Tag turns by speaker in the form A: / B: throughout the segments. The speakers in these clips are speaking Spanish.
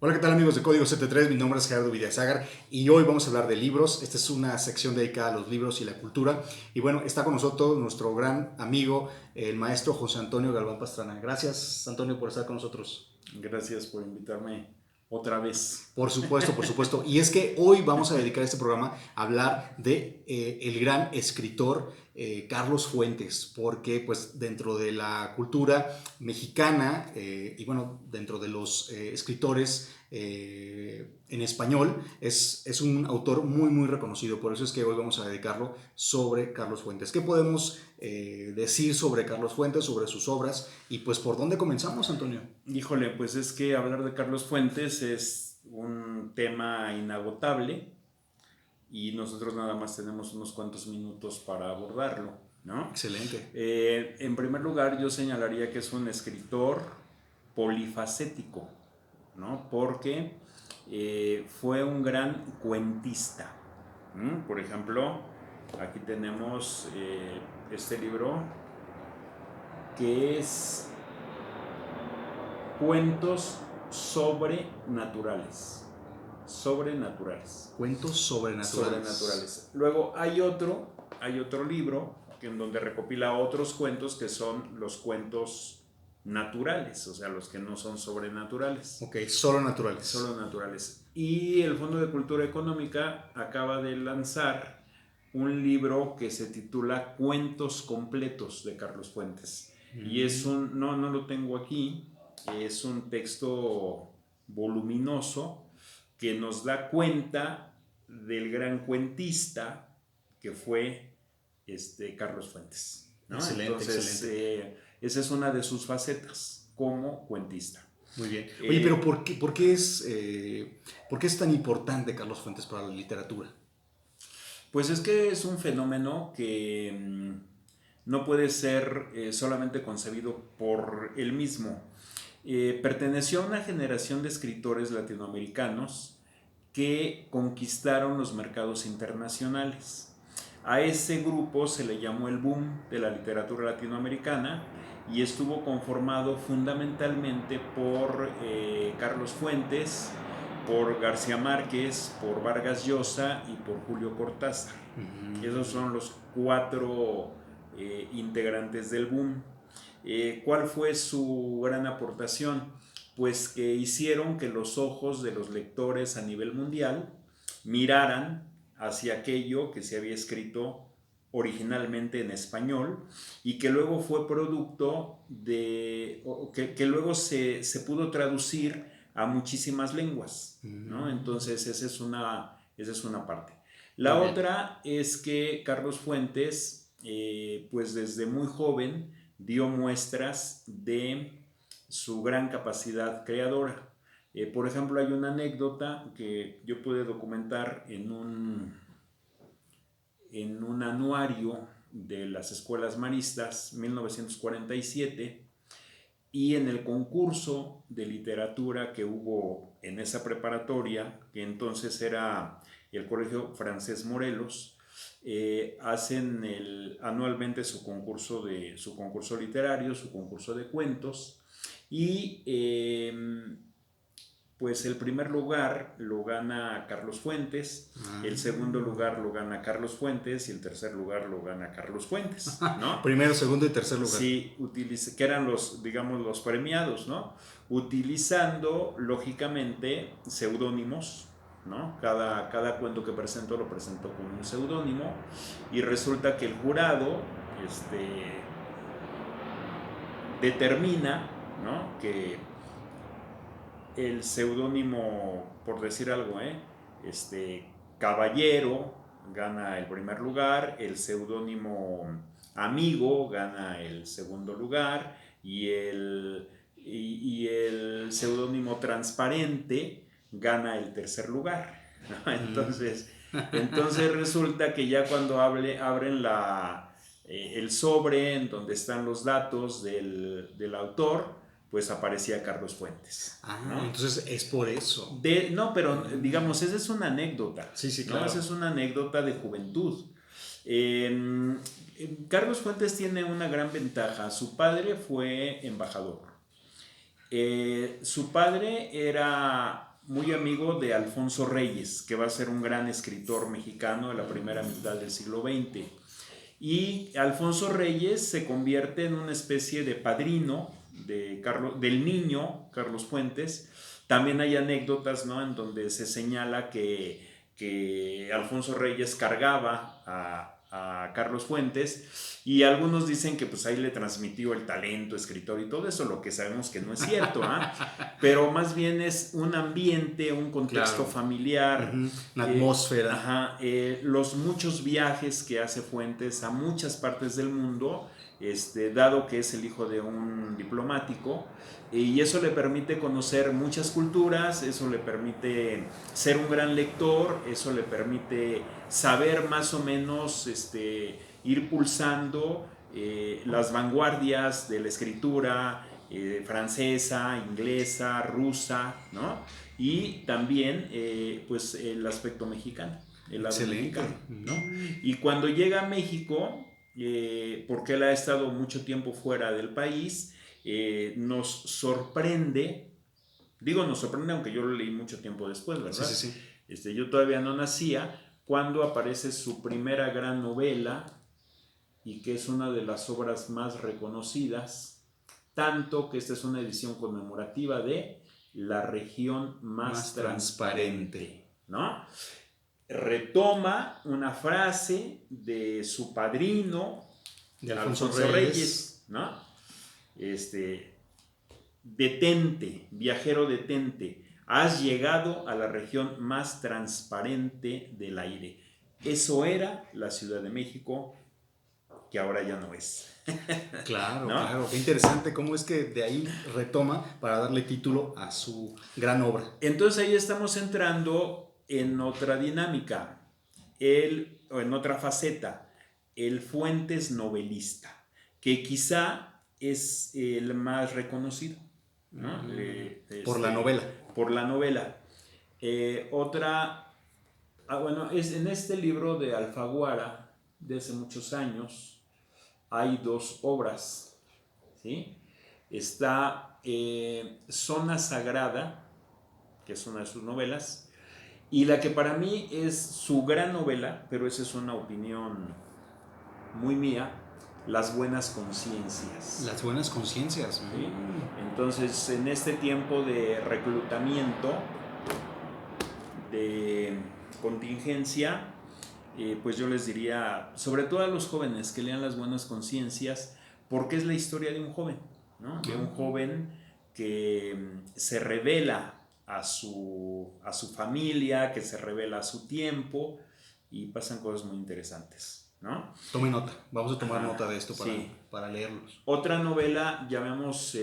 A: Hola, ¿qué tal amigos de Código 73? Mi nombre es Gerardo Villazágar y hoy vamos a hablar de libros. Esta es una sección dedicada a los libros y la cultura. Y bueno, está con nosotros nuestro gran amigo, el maestro José Antonio Galván Pastrana. Gracias, Antonio, por estar con nosotros.
B: Gracias por invitarme otra vez.
A: Por supuesto, por supuesto. Y es que hoy vamos a dedicar este programa a hablar de el gran escritor Carlos Fuentes, porque pues dentro de la cultura mexicana y bueno, dentro de los escritores en español, es un autor muy, muy reconocido. Por eso es que hoy vamos a dedicarlo sobre Carlos Fuentes. ¿Qué podemos decir sobre Carlos Fuentes, sobre sus obras? Y pues, ¿por dónde comenzamos, Antonio?
B: Híjole, pues es que hablar de Carlos Fuentes es un tema inagotable y nosotros nada más tenemos unos cuantos minutos para abordarlo, ¿no?
A: Excelente.
B: En primer lugar, yo señalaría que es un escritor polifacético, ¿no? Porque fue un gran cuentista. Por ejemplo, aquí tenemos este libro que es Cuentos sobrenaturales. Sobrenaturales.
A: Cuentos sobrenaturales.
B: Sobrenaturales. Luego hay otro libro en donde recopila otros cuentos que son los cuentos naturales, o sea, los que no son sobrenaturales.
A: Ok, solo naturales.
B: Solo naturales. Y el Fondo de Cultura Económica acaba de lanzar un libro que se titula Cuentos completos de Carlos Fuentes. Y es no lo tengo aquí, es un texto voluminoso que nos da cuenta del gran cuentista que fue Carlos Fuentes, ¿no?
A: Excelente,
B: Entonces,
A: excelente.
B: esa es una de sus facetas como cuentista.
A: Muy bien. Oye, pero ¿por qué es tan importante Carlos Fuentes para la literatura?
B: Pues es que es un fenómeno que no puede ser solamente concebido por él mismo. Perteneció a una generación de escritores latinoamericanos que conquistaron los mercados internacionales. A ese grupo se le llamó el boom de la literatura latinoamericana y estuvo conformado fundamentalmente por Carlos Fuentes, por García Márquez, por Vargas Llosa y por Julio Cortázar. Esos son los cuatro integrantes del boom. ¿Cuál fue su gran aportación? Pues que hicieron que los ojos de los lectores a nivel mundial miraran hacia aquello que se había escrito originalmente en español y que luego fue producto que luego se pudo traducir a muchísimas lenguas, ¿no? Entonces esa es una parte. La otra es que Carlos Fuentes, pues desde muy joven, dio muestras de su gran capacidad creadora. Por ejemplo, hay una anécdota que yo pude documentar en un anuario de las escuelas maristas, 1947, y en el concurso de literatura que hubo en esa preparatoria, que entonces era el Colegio Francés Morelos, hacen anualmente su concurso literario, su concurso de cuentos, y pues el primer lugar lo gana Carlos Fuentes, el segundo lugar lo gana Carlos Fuentes y el tercer lugar lo gana Carlos Fuentes, ¿no?
A: Primero, segundo y tercer lugar.
B: Sí, que eran los premiados, ¿no? Utilizando, lógicamente, seudónimos, ¿no? Cada cuento que presentó lo presentó con un seudónimo y resulta que el jurado determina, ¿no? Que el seudónimo, por decir algo, Caballero gana el primer lugar, el seudónimo Amigo gana el segundo lugar y el seudónimo Transparente gana el tercer lugar. Entonces resulta que ya cuando abren el sobre en donde están los datos del autor, pues aparecía Carlos Fuentes. ¿No?
A: Entonces es por eso.
B: No, pero digamos, esa es una anécdota.
A: Sí, sí,
B: ¿no?
A: claro.
B: Esa es una anécdota de juventud. Carlos Fuentes tiene una gran ventaja. Su padre fue embajador. Su padre era muy amigo de Alfonso Reyes, que va a ser un gran escritor mexicano de la primera mitad del siglo XX. Y Alfonso Reyes se convierte en una especie de padrino del niño Carlos Fuentes. También hay anécdotas, ¿no?, en donde se señala que Alfonso Reyes cargaba a Carlos Fuentes, y algunos dicen que pues ahí le transmitió el talento escritor y todo eso, lo que sabemos que no es cierto, pero más bien es un ambiente, un contexto familiar,
A: una atmósfera.
B: Los muchos viajes que hace Fuentes a muchas partes del mundo, dado que es el hijo de un diplomático, y eso le permite conocer muchas culturas, eso le permite ser un gran lector, eso le permite saber más o menos ir pulsando las vanguardias de la escritura francesa, inglesa, rusa, ¿no? Y también pues el aspecto mexicano, el lado mexicano, ¿no? Y cuando llega a México, porque él ha estado mucho tiempo fuera del país, nos sorprende, aunque yo lo leí mucho tiempo después, ¿verdad?
A: Sí.
B: Yo todavía no nacía cuando aparece su primera gran novela, y que es una de las obras más reconocidas, tanto que esta es una edición conmemorativa de La región más transparente, ¿no? Retoma una frase de su padrino,
A: de Alfonso Reyes,
B: ¿no? Detente, viajero, detente, has llegado a la región más transparente del aire. Eso era la Ciudad de México, que ahora ya no es.
A: Claro, ¿no? Claro, qué interesante cómo es que de ahí retoma para darle título a su gran obra.
B: Entonces ahí estamos entrando en otra dinámica, o en otra faceta, el Fuentes novelista, que quizá es el más reconocido, ¿no?
A: Por la novela.
B: Por la novela. Es en este libro de Alfaguara, de hace muchos años, hay dos obras, ¿sí? Está Zona Sagrada, que es una de sus novelas, y la que para mí es su gran novela, pero esa es una opinión muy mía, Las Buenas Conciencias.
A: Las Buenas Conciencias.
B: ¿Sí? Entonces, en este tiempo de reclutamiento, de contingencia, pues yo les diría, sobre todo a los jóvenes, que lean Las Buenas Conciencias, porque es la historia de un joven, ¿no? De un joven que se revela a su familia, que se revela a su tiempo, y pasan cosas muy interesantes, ¿no?
A: Tome nota, vamos a tomar nota de esto para leerlos.
B: Otra novela, llamemos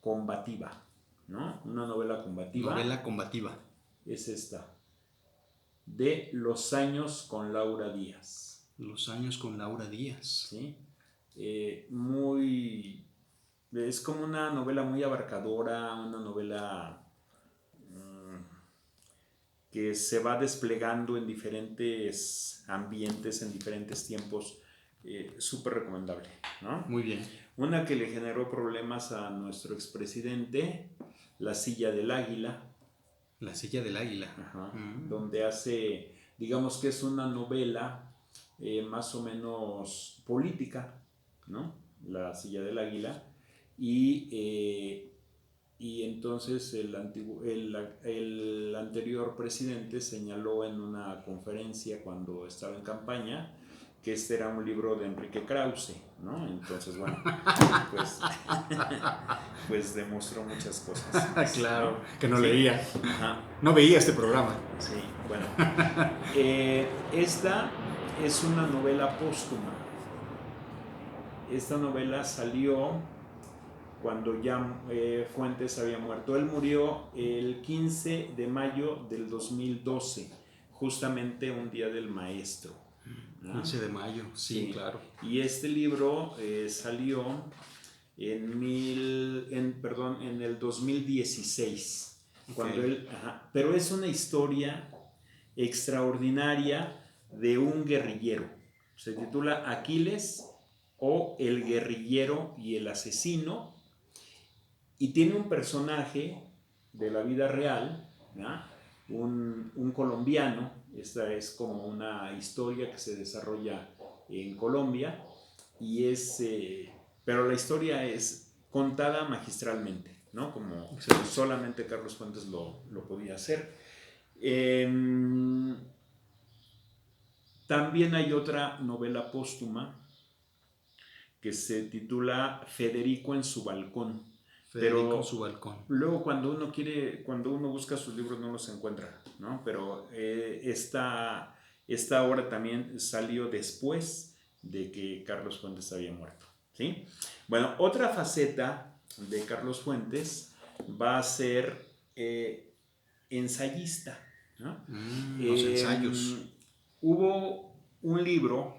B: combativa, ¿no? Una novela combativa.
A: Novela combativa.
B: Es esta, de Los años con Laura Díaz.
A: Los años con Laura Díaz.
B: ¿Sí? Es como una novela muy abarcadora, una novela que se va desplegando en diferentes ambientes, en diferentes tiempos, súper recomendable, ¿no?
A: Muy bien.
B: Una que le generó problemas a nuestro expresidente, La Silla del Águila.
A: La Silla del Águila.
B: Donde hace, digamos que es una novela más o menos política, ¿no? La Silla del Águila. Y entonces el anterior presidente señaló en una conferencia cuando estaba en campaña que este era un libro de Enrique Krause, ¿no? Entonces, bueno, pues demostró muchas cosas.
A: Claro, ¿no? Que no leía.
B: Ajá.
A: No veía este programa.
B: Sí, bueno. Esta es una novela póstuma. Esta novela salió cuando ya Fuentes había muerto. Él murió el 15 de mayo del 2012, justamente un día del maestro, ¿no?
A: 15 de mayo, sí, claro.
B: Y este libro salió en el 2016, cuando él, pero es una historia extraordinaria de un guerrillero. Se titula Aquiles o El guerrillero y el asesino. Y tiene un personaje de la vida real, ¿no? Un colombiano. Esta es como una historia que se desarrolla en Colombia y pero la historia es contada magistralmente, ¿no? Como solamente Carlos Fuentes lo podía hacer. También hay otra novela póstuma que se titula Federico en su balcón.
A: Federico en su balcón.
B: Luego cuando uno busca sus libros no los encuentra, ¿no? Pero esta obra también salió después de que Carlos Fuentes había muerto, ¿sí? Bueno, otra faceta de Carlos Fuentes va a ser ensayista, ¿no?
A: Los ensayos.
B: Hubo un libro,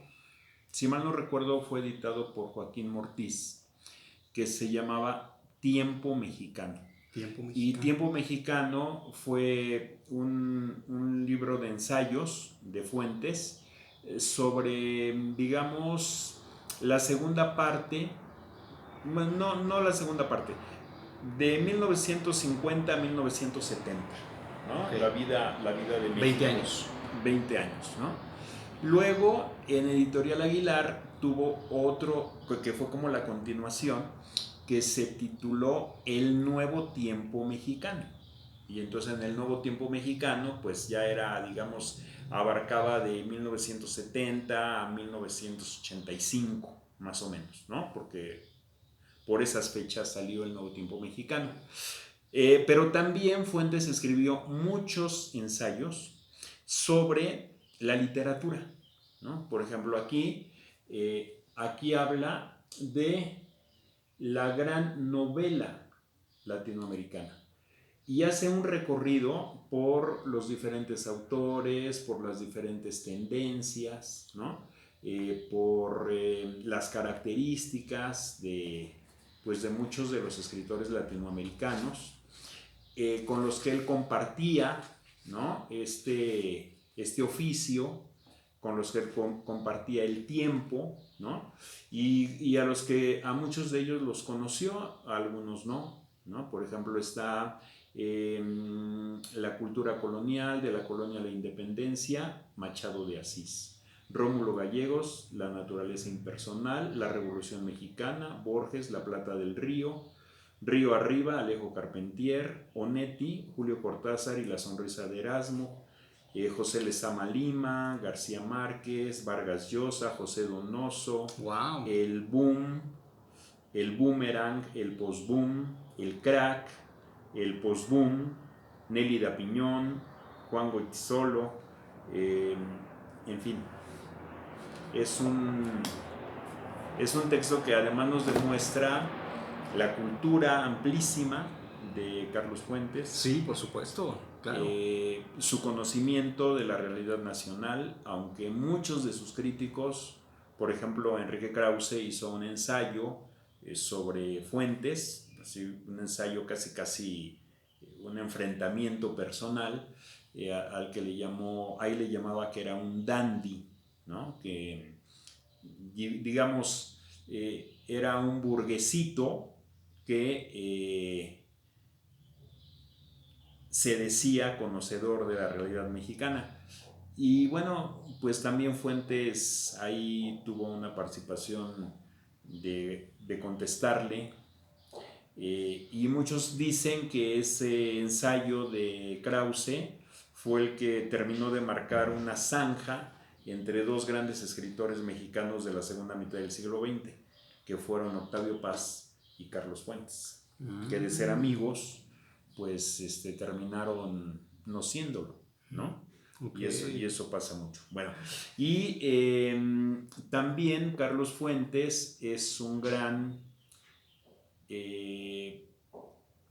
B: si mal no recuerdo, fue editado por Joaquín Mortiz, que se llamaba Tiempo Mexicano. Y Tiempo Mexicano fue un libro de ensayos de Fuentes sobre, digamos, la segunda parte, no la segunda parte, de 1950 a 1970, ¿no? Okay. La vida de México.
A: 20 años.
B: 20 años, ¿no? Luego, en Editorial Aguilar tuvo otro, que fue como la continuación, que se tituló El Nuevo Tiempo Mexicano. Y entonces en El Nuevo Tiempo Mexicano, pues ya era, digamos, abarcaba de 1970 a 1985, más o menos, ¿no? Porque por esas fechas salió El Nuevo Tiempo Mexicano. Pero también Fuentes escribió muchos ensayos sobre la literatura, ¿no? Por ejemplo, aquí habla de la gran novela latinoamericana y hace un recorrido por los diferentes autores, por las diferentes tendencias, ¿no? Por las características de muchos de los escritores latinoamericanos con los que él compartía, ¿no? este oficio, con los que él compartía el tiempo, ¿no? Y a muchos de ellos los conoció, a algunos no, ¿no? Por ejemplo, está La cultura colonial, de la colonia a la independencia, Machado de Asís. Rómulo Gallegos, La naturaleza impersonal, La revolución mexicana, Borges, La plata del río, Río arriba, Alejo Carpentier, Onetti, Julio Cortázar y La sonrisa de Erasmo, José Lezama Lima, García Márquez, Vargas Llosa, José Donoso,
A: wow.
B: El Boom, El Boomerang, El Postboom, El Crack, El Postboom, Nélida Piñón, Juan Goytisolo, en fin. Es un texto que además nos demuestra la cultura amplísima de Carlos Fuentes.
A: Sí, por supuesto, claro.
B: Su conocimiento de la realidad nacional, aunque muchos de sus críticos, por ejemplo, Enrique Krause hizo un ensayo sobre Fuentes, así, un ensayo casi un enfrentamiento personal, al que le llamaba que era un dandy, ¿no? Que, digamos, era un burguesito que se decía conocedor de la realidad mexicana. Y bueno, pues también Fuentes ahí tuvo una participación de contestarle. Y muchos dicen que ese ensayo de Krause fue el que terminó de marcar una zanja entre dos grandes escritores mexicanos de la segunda mitad del siglo XX, que fueron Octavio Paz y Carlos Fuentes, que de ser amigos, pues terminaron no siéndolo, ¿no? Okay. Y eso pasa mucho. Bueno, y también Carlos Fuentes es un gran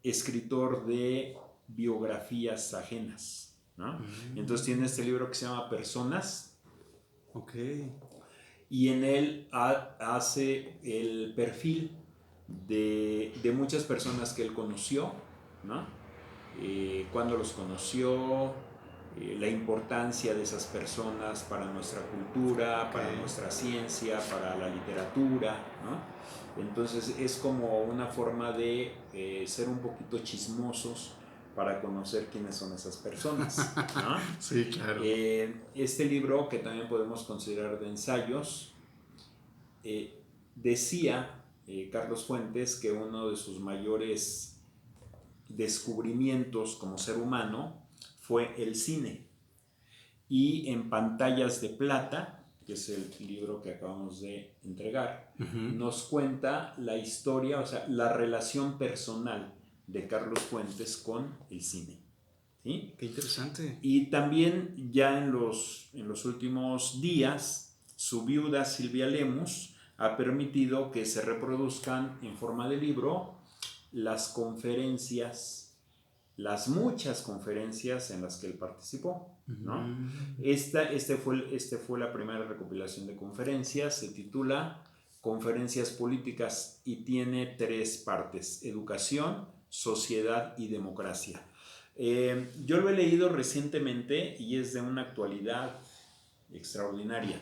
B: escritor de biografías ajenas, ¿no? Entonces tiene este libro que se llama Personas.
A: Okay.
B: Y en él hace el perfil de muchas personas que él conoció, ¿no? Cuándo los conoció, la importancia de esas personas para nuestra cultura, para nuestra ciencia, para la literatura, ¿no? Entonces es como una forma de ser un poquito chismosos para conocer quiénes son esas personas, ¿no?
A: Sí, claro.
B: Este libro, que también podemos considerar de ensayos, decía Carlos Fuentes que uno de sus mayores descubrimientos como ser humano fue el cine. Y en Pantallas de Plata, que es el libro que acabamos de entregar, nos cuenta la historia, o sea, la relación personal de Carlos Fuentes con el cine. ¿Sí?
A: Qué interesante.
B: Y también ya en los últimos días, su viuda Silvia Lemus ha permitido que se reproduzcan en forma de libro las conferencias, las muchas conferencias en las que él participó, ¿no? Este fue la primera recopilación de conferencias, se titula Conferencias Políticas y tiene 3 partes: educación, sociedad y democracia. Yo lo he leído recientemente y es de una actualidad extraordinaria.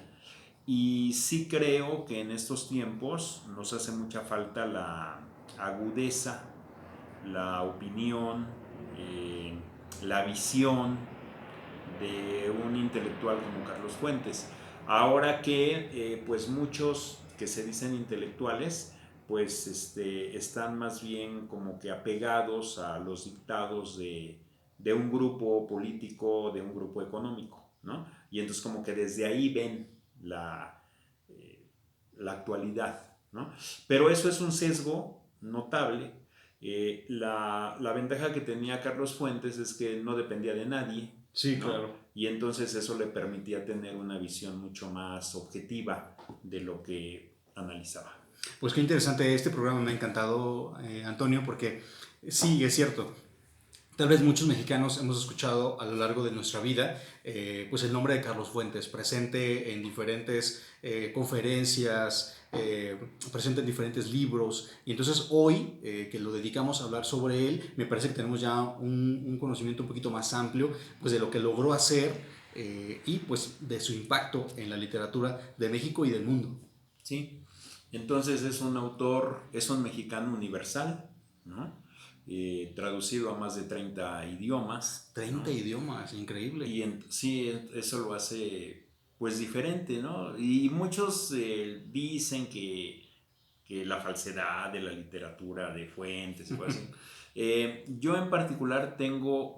B: Y sí creo que en estos tiempos nos hace mucha falta la agudeza, la opinión, la visión de un intelectual como Carlos Fuentes. Ahora que pues muchos que se dicen intelectuales pues están más bien como que apegados a los dictados de un grupo político, de un grupo económico, ¿no? Y entonces como que desde ahí ven la actualidad, ¿no? Pero eso es un sesgo notable. La ventaja que tenía Carlos Fuentes es que no dependía de nadie.
A: Sí,
B: ¿no?
A: claro.
B: Y entonces eso le permitía tener una visión mucho más objetiva de lo que analizaba.
A: Pues qué interesante, este programa me ha encantado, Antonio, porque sí, es cierto. Tal vez muchos mexicanos hemos escuchado a lo largo de nuestra vida pues el nombre de Carlos Fuentes, presente en diferentes conferencias, presente en diferentes libros. Y entonces hoy que lo dedicamos a hablar sobre él, me parece que tenemos ya un conocimiento un poquito más amplio pues, de lo que logró hacer y pues de su impacto en la literatura de México y del mundo.
B: Sí, entonces es un autor, es un mexicano universal, ¿no? Traducido a más de 30 idiomas.
A: 30
B: ¿no?
A: idiomas, increíble.
B: Y sí, eso lo hace pues diferente, ¿no? Y muchos dicen que la falsedad de la literatura de Fuentes y cosas así. Yo en particular tengo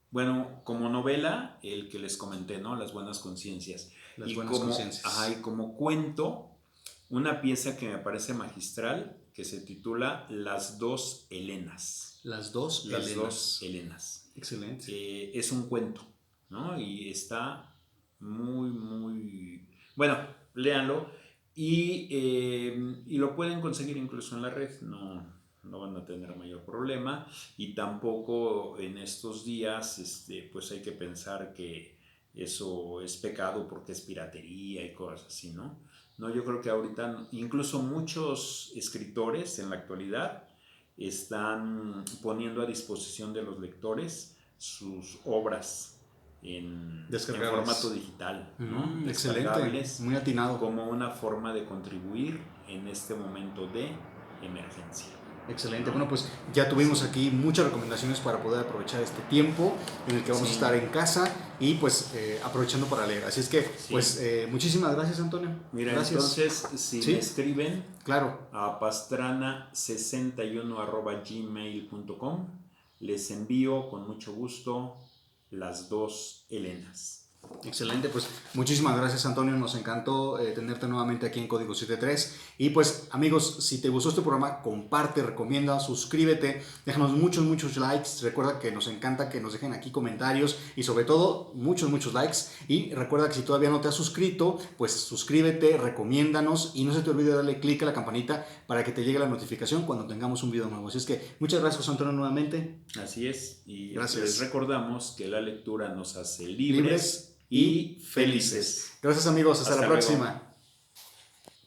B: bueno, como novela, el que les comenté, ¿no? Las Buenas Conciencias.
A: Las Buenas Conciencias.
B: Y como cuento, una pieza que me parece magistral, que se titula Las Dos Helenas.
A: Las dos
B: Helenas.
A: Excelente.
B: Es un cuento, ¿no? Y está muy, muy... Bueno, léanlo. Y lo pueden conseguir incluso en la red, no van a tener mayor problema. Y tampoco en estos días pues hay que pensar que eso es pecado porque es piratería y cosas así, ¿no? No, yo creo que ahorita incluso muchos escritores en la actualidad están poniendo a disposición de los lectores sus obras en formato digital, ¿no?
A: Excelente, muy atinado.
B: Como una forma de contribuir en este momento de emergencia.
A: Excelente, bueno pues ya tuvimos aquí muchas recomendaciones para poder aprovechar este tiempo en el que vamos a estar en casa y pues aprovechando para leer, así es que pues muchísimas gracias, Antonio.
B: Mira,
A: gracias.
B: Entonces si me escriben
A: claro
B: a pastrana61@gmail.com les envío con mucho gusto Las Dos Helenas.
A: Excelente, pues muchísimas gracias, Antonio, nos encantó tenerte nuevamente aquí en Código 73 y pues amigos, si te gustó este programa, comparte, recomienda, suscríbete, déjanos muchos likes, recuerda que nos encanta que nos dejen aquí comentarios y sobre todo muchos likes y recuerda que si todavía no te has suscrito, pues suscríbete, recomiéndanos y no se te olvide darle clic a la campanita para que te llegue la notificación cuando tengamos un video nuevo, así es que muchas gracias, Antonio, nuevamente.
B: Así es, y
A: gracias.
B: Les recordamos que la lectura nos hace libres y felices.
A: Gracias amigos, hasta la próxima.